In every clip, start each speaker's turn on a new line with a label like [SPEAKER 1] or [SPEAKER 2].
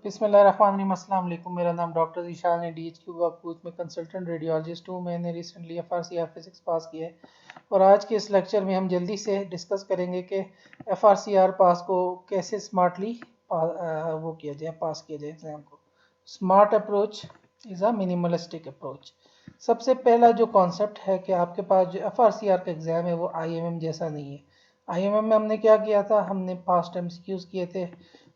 [SPEAKER 1] बिस्मिल्लाहिर्रहमानिर्रहीम, अस्सलाम वालेकुम। मेरा नाम डॉक्टर ज़ीशान है, DHQ वाकूत में कंसल्टेंट रेडियोलॉजिस्ट हूँ। मैंने रिसेंटली FRCR फिज़िक्स पास किया है और आज के इस लेक्चर में हम जल्दी से डिस्कस करेंगे कि FRCR पास को कैसे स्मार्टली वो किया जाए, पास किया जाए एग्ज़ाम को। Smart approach is a minimalistic approach. सबसे पहला जो कॉन्सेप्ट है कि आपके पास जो FRCR का एग्ज़ाम है वो IMM जैसा नहीं है। IMM में हमने क्या किया था, हमने पास्ट MCQs किए थे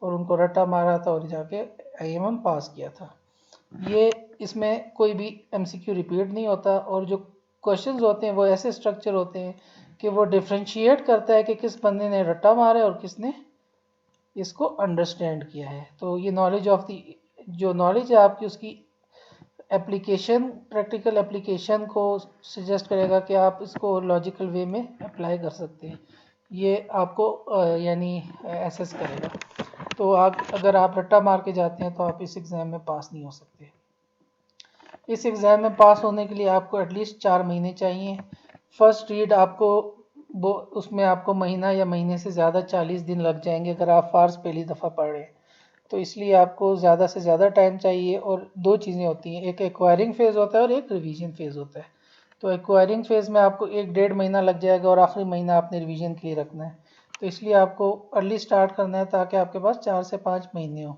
[SPEAKER 1] और उनको रट्टा मारा था और जाके IMM पास किया था। ये इसमें कोई भी MCQ रिपीट नहीं होता और जो क्वेश्चंस होते हैं वो ऐसे स्ट्रक्चर होते हैं कि वो डिफ्रेंशिएट करता है कि किस बंदे ने रट्टा मारा है और किसने इसको अंडरस्टैंड किया है। तो ये नॉलेज ऑफ दी जो नॉलेज है आपकी उसकी एप्लीकेशन, प्रैक्टिकल एप्लीकेशन को सजेस्ट करेगा कि आप इसको लॉजिकल वे में अप्लाई कर सकते हैं। ये आपको यानी एसेस करेगा। तो अगर आप रट्टा मार के जाते हैं तो आप इस एग्ज़ाम में पास नहीं हो सकते। इस एग्ज़ाम में पास होने के लिए आपको एटलीस्ट 4 महीने चाहिए। फर्स्ट रीड आपको वो उसमें आपको महीना या महीने से ज़्यादा 40 दिन लग जाएंगे अगर आप फार्स पहली दफ़ा पढ़ रहे हैं। तो इसलिए आपको ज़्यादा से ज़्यादा टाइम चाहिए और दो चीज़ें होती हैं, एक एक्वायरिंग फ़ेज़ होता है और एक रिवीजन फ़ेज़ होता है। तो एक्वायरिंग फ़ेज़ में आपको 1-1.5 महीना लग जाएगा और आखिरी महीना आपने रिवीजन के लिए रखना है। तो इसलिए आपको अर्ली स्टार्ट करना है ताकि आपके पास 4 से 5 महीने हो।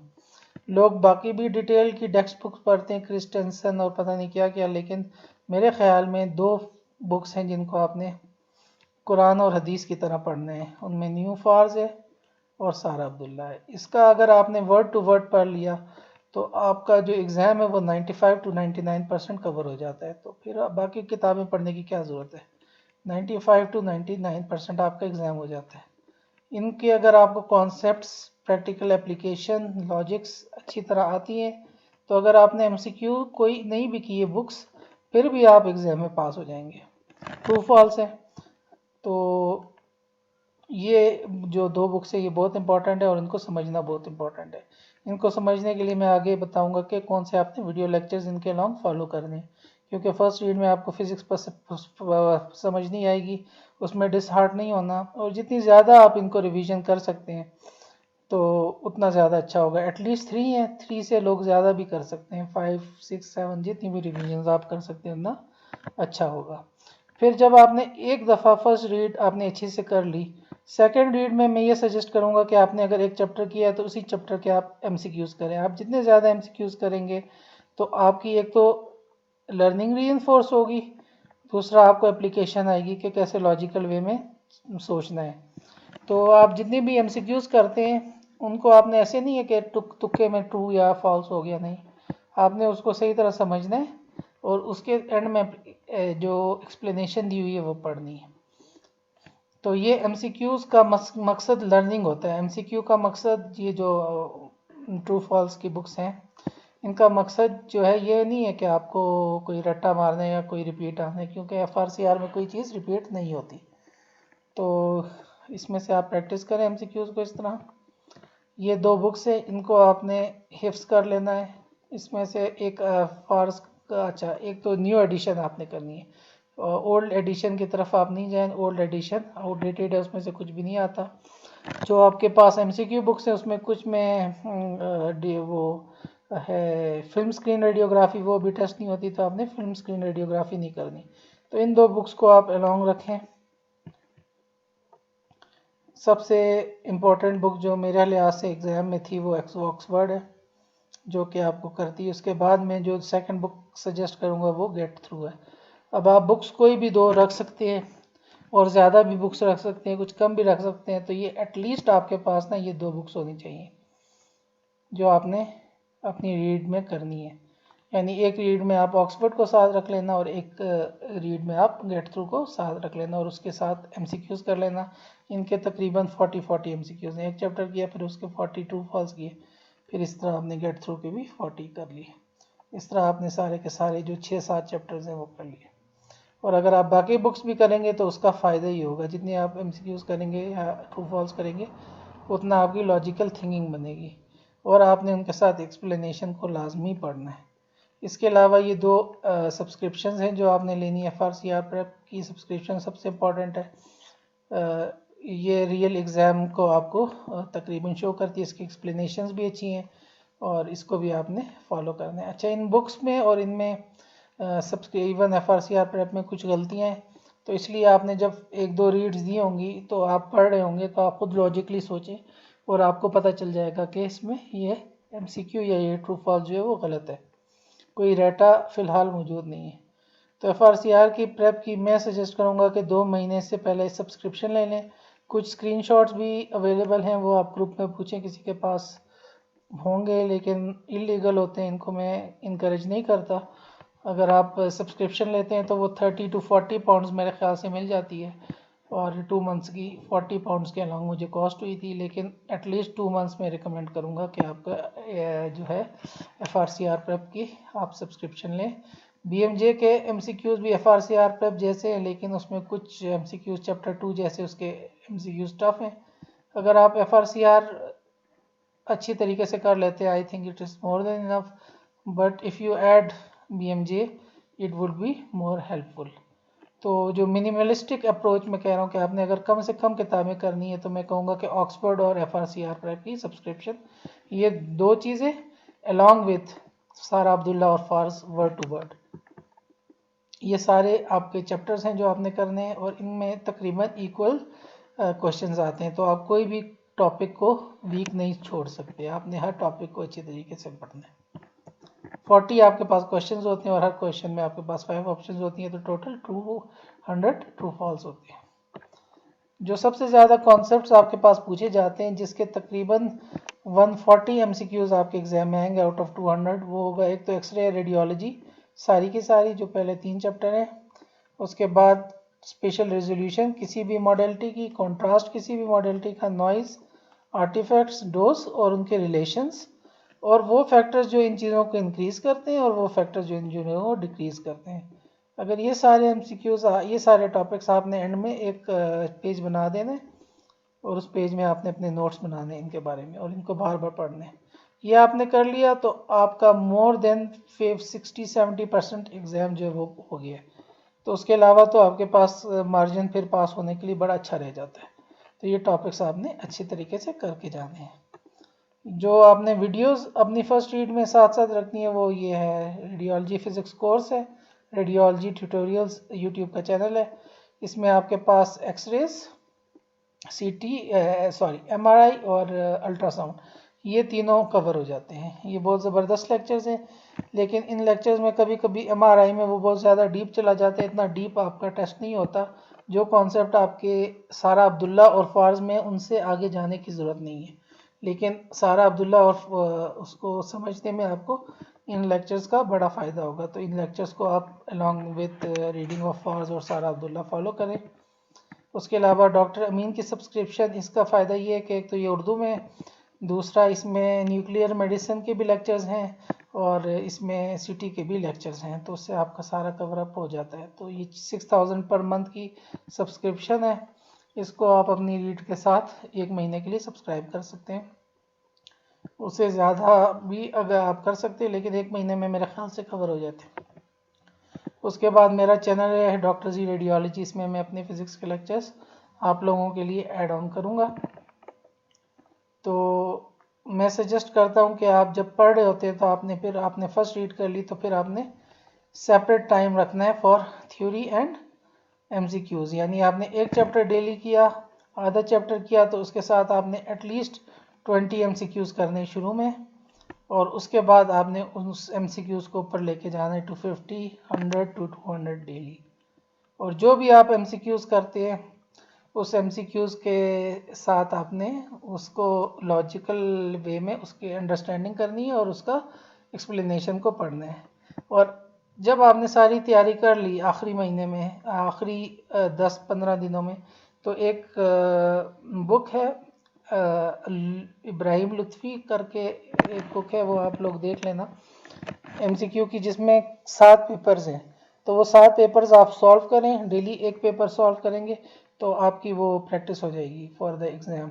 [SPEAKER 1] लोग बाकी भी डिटेल की टेक्स्ट बुक्स पढ़ते हैं, क्रिस्टेंसन और पता नहीं क्या क्या, लेकिन मेरे ख्याल में 2 बुक्स हैं जिनको आपने कुरान और हदीस की तरह पढ़ना है। उनमें न्यू फार्स है और सारा अब्दुल्ला है। इसका अगर आपने वर्ड टू वर्ड पढ़ लिया तो आपका जो एग्ज़ाम है वो 95 to 99% कवर हो जाता है। तो फिर बाकी किताबें पढ़ने की क्या ज़रूरत है। 95 to 99% आपका एग्ज़ाम हो जाता है। इनके अगर आपको कॉन्सेप्ट्स, प्रैक्टिकल एप्लीकेशन, लॉजिक्स अच्छी तरह आती हैं तो अगर आपने MCQ कोई नहीं भी किए बुक्स फिर भी आप एग्ज़ाम में पास हो जाएंगे। ट्रू फॉल्स है। तो ये जो 2 बुक्स है ये बहुत इंपॉर्टेंट है और इनको समझना बहुत इंपॉर्टेंट है। इनको समझने के लिए मैं आगे बताऊंगा कि कौन से आपने वीडियो लेक्चर्स इनके अलॉन्ग फॉलो करने हैं, क्योंकि फर्स्ट रीड में आपको फिज़िक्स पर समझ नहीं आएगी, उसमें डिसहार्ट नहीं होना और जितनी ज़्यादा आप इनको रिवीजन कर सकते हैं तो उतना ज़्यादा अच्छा होगा। एटलीस्ट 3 है, 3 से लोग ज़्यादा भी कर सकते हैं, 5, 6, 7 जितनी भी रिवीजन आप कर सकते हैं उतना अच्छा होगा। फिर जब आपने एक दफ़ा फर्स्ट रीड आपने अच्छे से कर ली, सेकंड रीड में मैं ये सजेस्ट करूँगा कि आपने अगर एक चैप्टर किया है तो उसी चैप्टर के आप MCQs करें। आप जितने ज़्यादा MCQs करेंगे तो आपकी एक तो लर्निंग रीइंफोर्स होगी, दूसरा आपको एप्लीकेशन आएगी कि कैसे लॉजिकल वे में सोचना है। तो आप जितने भी MCQs करते हैं उनको आपने ऐसे नहीं है कि तुक्के में ट्रू या फॉल्स हो गया, नहीं, आपने उसको सही तरह समझना है और उसके एंड में जो एक्सप्लेनेशन दी हुई है वो पढ़नी है। तो ये MCQs का मकसद लर्निंग होता है। MCQ का मकसद, ये जो ट्रू फॉल्स की बुक्स हैं इनका मकसद जो है ये नहीं है कि आपको कोई रट्टा मारना है या कोई रिपीट आना है, क्योंकि FRCR में कोई चीज़ रिपीट नहीं होती। तो इसमें से आप प्रैक्टिस करें MCQs को इस तरह। ये 2 बुक्स है, इनको आपने हिफ्स कर लेना है। इसमें से एक फार्स का, अच्छा, एक तो न्यू एडिशन आपने करनी है, ओल्ड एडिशन की तरफ आप नहीं जाएं। ओल्ड एडिशन आउटडेटेड है, उसमें से कुछ भी नहीं आता। जो आपके पास MCQ बुक्स है उसमें कुछ में वो है फिल्म स्क्रीन रेडियोग्राफी, वो भी टेस्ट नहीं होती, तो आपने फिल्म स्क्रीन रेडियोग्राफी नहीं करनी। तो इन 2 बुक्स को आप अलॉन्ग रखें। सबसे इम्पोर्टेंट बुक जो मेरे लिहाज से एग्ज़ाम में थी वो ऑक्सफर्ड है, जो कि आपको करती है। उसके बाद में जो सेकंड बुक सजेस्ट करूँगा वो गेट थ्रू है। अब आप बुक्स कोई भी 2 रख सकते हैं और ज़्यादा भी बुक्स रख सकते हैं, कुछ कम भी रख सकते हैं। तो ये एटलीस्ट आपके पास ना ये 2 बुक्स होनी चाहिए जो आपने अपनी रीड में करनी है। यानी एक रीड में आप ऑक्सफोर्ड को साथ रख लेना और एक रीड में आप गेट थ्रू को साथ रख लेना और उसके साथ MCQs कर लेना। इनके तकरीबन 40 MCQs हैं। एक चैप्टर किया फिर उसके 42 फॉल्स किए, फिर इस तरह आपने गेट थ्रू के भी 40 कर लिए। इस तरह आपने सारे के सारे जो 6-7 चैप्टर्स हैं वो कर लिए। और अगर आप बाकी बुक्स भी करेंगे तो उसका फ़ायदा ही होगा, जितने आप MCQs करेंगे या ट्रू फॉल्स करेंगे उतना आपकी लॉजिकल थिंकिंग बनेगी और आपने उनके साथ एक्सप्लेनेशन को लाजमी पढ़ना है। इसके अलावा ये 2 सब्सक्रिप्शन हैं जो आपने लेनी है। FRCR प्रेप की सब्सक्रिप्शन सबसे इम्पॉर्टेंट है। ये रियल एग्ज़ाम को आपको तकरीबन शो करती है, इसकी एक्सप्लेनेशंस भी अच्छी हैं और इसको भी आपने फॉलो करना है। अच्छा, इन बुक्स में और इनमें इवन FRCR प्रेप में कुछ गलतियाँ हैं, तो इसलिए आपने जब एक दो रीड्स दी होंगी तो आप पढ़ रहे होंगे तो आप खुद लॉजिकली सोचें और आपको पता चल जाएगा कि इसमें ये MCQ या ये ट्रू फॉल्स जो है वो गलत है। कोई डाटा फ़िलहाल मौजूद नहीं है। तो FRCR की प्रेप की मैं सजेस्ट करूँगा कि 2 महीने से पहले सब्सक्रिप्शन ले लें। कुछ स्क्रीनशॉट्स भी अवेलेबल हैं, वो आप ग्रुप में पूछें, किसी के पास होंगे लेकिन इलीगल होते हैं, इनको मैं इनकरेज नहीं करता। अगर आप सब्सक्रिप्शन लेते हैं तो वो 30 to 40 पाउंड्स मेरे ख्याल से मिल जाती है, और 2 मंथ्स की 40 पाउंड्स के अलॉन्ग मुझे कॉस्ट हुई थी। लेकिन एटलीस्ट 2 मंथ्स में रिकमेंड करूँगा कि आपका जो है FRCR प्रेप की आप सब्सक्रिप्शन लें। BMJ के MCQs भी FRCR प्रेप जैसे हैं, लेकिन उसमें कुछ MCQs चैप्टर 2 जैसे उसके MCQs टफ हैं। अगर आप FRCR अच्छी तरीके से कर लेते हैं, I think it is more than enough, but if you add BMJ it would be more helpful. तो जो मिनिमलिस्टिक अप्रोच मैं कह रहा हूँ कि आपने अगर कम से कम किताबें करनी है तो मैं कहूँगा कि ऑक्सफोर्ड और FRCR प्रेप की सब्सक्रिप्शन, ये दो चीज़ें अलॉन्ग विथ सारा अब्दुल्ला और फार्स वर्ड टू वर्ड, ये सारे आपके चैप्टर्स हैं जो आपने करने हैं, और इनमें तकरीबन इक्वल क्वेश्चंस आते हैं। तो आप कोई भी टॉपिक को वीक नहीं छोड़ सकते, आपने हर टॉपिक को अच्छी तरीके से पढ़ना है। 40 आपके पास क्वेश्चंस होते हैं और हर क्वेश्चन में आपके पास 5 ऑप्शंस होती हैं, तो टोटल 200 ट्रू फॉल्स होते हैं। जो सबसे ज़्यादा कॉन्सेप्ट्स आपके पास पूछे जाते हैं, जिसके तकरीबन 140 MCQs आपके एग्जाम में आएंगे आउट ऑफ 200, वो होगा एक तो एक्सरे रेडियोलॉजी सारी की सारी जो पहले 3 चैप्टर हैं, उसके बाद स्पेशल रेजोल्यूशन किसी भी मॉडलिटी की, कॉन्ट्रास्ट किसी भी मॉडलिटी का, नॉइज़, आर्टिफैक्ट्स, डोज और उनके रिलेशंस, और वो फैक्टर्स जो इन चीज़ों को इंक्रीज करते हैं और वो फैक्टर्स जो इन चीज़ों को डिक्रीज करते हैं। अगर ये सारे MCQs, ये सारे टॉपिक्स आपने एंड में एक पेज बना देने और उस पेज में आपने अपने नोट्स बनाने इनके बारे में और इनको बार बार पढ़ने, ये आपने कर लिया तो आपका मोर देन 60-70% एग्ज़ाम जो है वो हो गया। तो उसके अलावा तो आपके पास मार्जिन फिर पास होने के लिए बड़ा अच्छा रह जाता है। तो ये टॉपिक्स आपने अच्छी तरीके से करके जाने हैं। जो आपने वीडियोस अपनी फर्स्ट रीड में साथ साथ रखनी है वो ये है, रेडियोलॉजी फिज़िक्स कोर्स है, रेडियोलॉजी ट्यूटोरियल्स यूट्यूब का चैनल है। इसमें आपके पास एक्सरेज, MRI और अल्ट्रासाउंड, ये तीनों कवर हो जाते हैं। ये बहुत ज़बरदस्त लेक्चर्स हैं, लेकिन इन लेक्चर्स में कभी कभी MRI में वो बहुत ज़्यादा डीप चला जाता है। इतना डीप आपका टेस्ट नहीं होता। जो कॉन्सेप्ट आपके सारा अब्दुल्ला और फार्स में, उनसे आगे जाने की ज़रूरत नहीं है, लेकिन सारा अब्दुल्ला और उसको समझने में आपको इन लेक्चर्स का बड़ा फ़ायदा होगा। तो इन लेक्चर्स को आप अलॉन्ग विथ रीडिंग ऑफ फार्स और सारा अब्दुल्ला फॉलो करें। उसके अलावा डॉक्टर अमीन की सब्सक्रिप्शन, इसका फ़ायदा ये है कि एक तो ये उर्दू में, दूसरा इसमें न्यूक्लियर मेडिसिन के भी लेक्चर्स हैं और इसमें CT के भी लेक्चर्स हैं, तो उससे आपका सारा कवर अप हो जाता है। तो ये 6000 पर मंथ की सब्सक्रिप्शन है, इसको आप अपनी रीड के साथ 1 महीने के लिए सब्सक्राइब कर सकते हैं। उससे ज़्यादा भी अगर आप कर सकते हैं, लेकिन 1 महीने में मेरे ख्याल से कवर हो जाते हैं। उसके बाद मेरा चैनल है डॉक्टर जी रेडियोलॉजी, इसमें मैं अपने फिज़िक्स के लेक्चर्स आप लोगों के लिए ऐड ऑन करूँगा। तो मैं सजेस्ट करता हूँ कि आप जब पढ़ रहे होते हैं तो आपने फर्स्ट रीड कर ली, तो फिर आपने सेपरेट टाइम रखना है फॉर थ्योरी एंड MCQs। यानी आपने एक चैप्टर डेली किया, आधा चैप्टर किया, तो उसके साथ आपने एटलीस्ट 20 MCQs करने शुरू में, और उसके बाद आपने उस MCQs को ऊपर लेके जाना है 250, 100 to 200 डेली। और जो भी आप MCQs करते हैं उस MCQs के साथ आपने उसको लॉजिकल वे में उसकी अंडरस्टैंडिंग करनी है और उसका एक्सप्लेनेशन को पढ़ना है। और जब आपने सारी तैयारी कर ली आखिरी महीने में, आखिरी 10-15 दिनों में, तो एक बुक है इब्राहिम लुत्फ़ी करके एक बुक है, वो आप लोग देख लेना MCQ की, जिसमें 7 पेपर्स हैं। तो वो 7 पेपर्स आप सॉल्व करें, डेली एक पेपर सॉल्व करेंगे तो आपकी वो प्रैक्टिस हो जाएगी फॉर द एग्ज़ाम।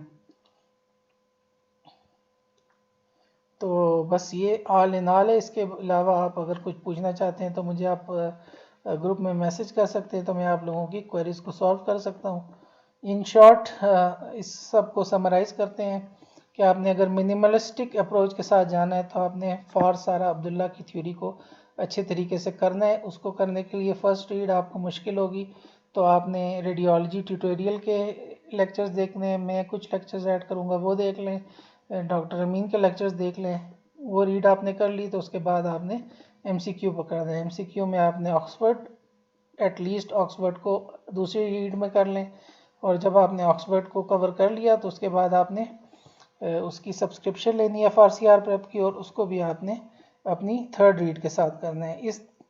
[SPEAKER 1] तो बस ये ऑल इन ऑल है। इसके अलावा आप अगर कुछ पूछना चाहते हैं तो मुझे आप ग्रुप में मैसेज कर सकते हैं, तो मैं आप लोगों की क्वेरीज को सॉल्व कर सकता हूँ। इन शॉर्ट इस सब को समराइज़ करते हैं कि आपने अगर मिनिमलिस्टिक अप्रोच के साथ जाना है तो आपने फॉर सारा अब्दुल्ला की थ्योरी को अच्छे तरीके से करना है। उसको करने के लिए फ़र्स्ट रीड आपको मुश्किल होगी, तो आपने रेडियोलॉजी ट्यूटोरियल के लेक्चर्स देखने हैं, मैं कुछ लेक्चर्स ऐड करूँगा वो देख लें, डॉक्टर अमीन के लेक्चर्स देख लें। वो रीड आपने कर ली तो उसके बाद आपने MCQ पकड़ना है। MCQ में आपने ऑक्सफर्ड, एटलीस्ट ऑक्सफर्ड को दूसरी रीड में कर लें, और जब आपने ऑक्सफर्ड को कवर कर लिया तो उसके बाद आपने उसकी सब्सक्रिप्शन लेनी है FRCR प्रेप की, और उसको भी आपने अपनी थर्ड रीड के साथ करना है।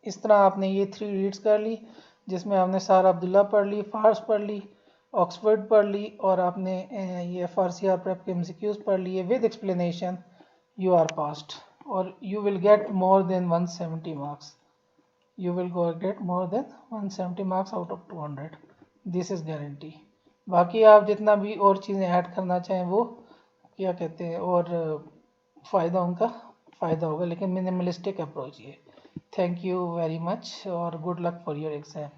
[SPEAKER 1] इस तरह आपने ये 3 रीड्स कर ली, जिसमें आपने सारा अब्दुल्ला पढ़ ली, फार्स पढ़ ली, ऑक्सफर्ड पढ़ ली, और आपने ये FRCR प्रेप के MCQs पढ़ लिए with explanation. You are passed, और you will get more than 170 marks. You will go get more than 170 marks out of 200. This is guarantee. बाकी आप जितना भी और चीज़ें ऐड करना चाहें वो क्या कहते हैं, और फ़ायदा उनका फ़ायदा होगा, लेकिन मिनिमलिस्टिक अप्रोच ये। थैंक यू वेरी मच और good luck for your exam.